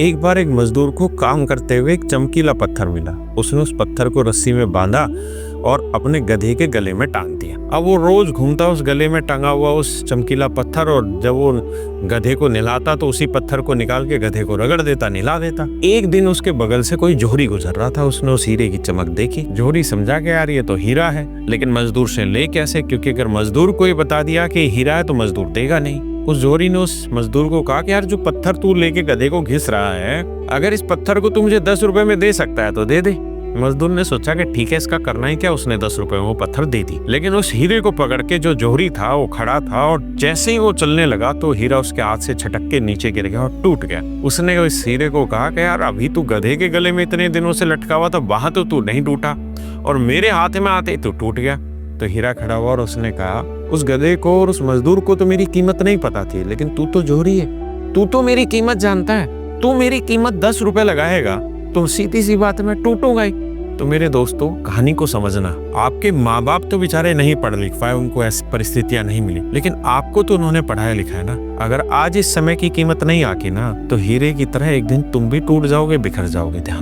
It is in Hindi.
एक बार एक मजदूर को काम करते हुए एक चमकीला पत्थर मिला। उसने उस पत्थर को रस्सी में बांधा और अपने गधे के गले में टांग दिया। अब वो रोज घूमता उस गले में टंगा हुआ उस चमकीला पत्थर, और जब वो गधे को नहलाता तो उसी पत्थर को निकाल के गधे को रगड़ देता, नहला देता। एक दिन उसके बगल से कोई जोहरी गुजर रहा था। उसने उस हीरे की चमक देखी। जोहरी समझा कि यार ये तो हीरा है, लेकिन मजदूर से ले कैसे, क्योंकि अगर मजदूर को ये बता दिया कि हीरा है तो मजदूर देगा नहीं। उस जोहरी ने उस मजदूर को कहा कि यार जो पत्थर तू लेके गधे को घिस रहा है, अगर इस पत्थर को तू मुझे 10 रुपए में दे सकता है तो दे दे। मजदूर ने सोचा कि ठीक है, इसका करना ही क्या। उसने 10 रुपए में वो पत्थर दे दी। लेकिन उस हीरे को पकड़ के जो जोहरी था वो खड़ा था, और जैसे ही वो चलने लगा तो हीरा उसके हाथ से छटक के नीचे गिर गया और टूट गया। उसने उस हीरे को कहा कि यार अभी तू गधे के गले में इतने दिनों से लटका हुआ था, वहां तो तू नहीं टूटा, और मेरे हाथ में आते ही तू टूट गया। तो हीरा खड़ा हुआ और उसने कहा, उस गधे को और उस मजदूर को तो मेरी कीमत नहीं पता थी, लेकिन तू तो जोहरी है, तू तो मेरी कीमत जानता है। तू मेरी कीमत 10 रुपए लगाएगा तो सीधी सी बात है मैं टूटूंगा ही। तो मेरे दोस्तों, कहानी को समझना, आपके माँ बाप तो बेचारे नहीं पढ़ लिख पाए, उनको ऐसी परिस्थितियां नहीं मिली, लेकिन आपको तो उन्होंने पढ़ाया लिखा है ना। अगर आज इस समय की कीमत नहीं आकी ना, तो हीरे की तरह एक दिन तुम भी टूट जाओगे, बिखर जाओगे। ध्यान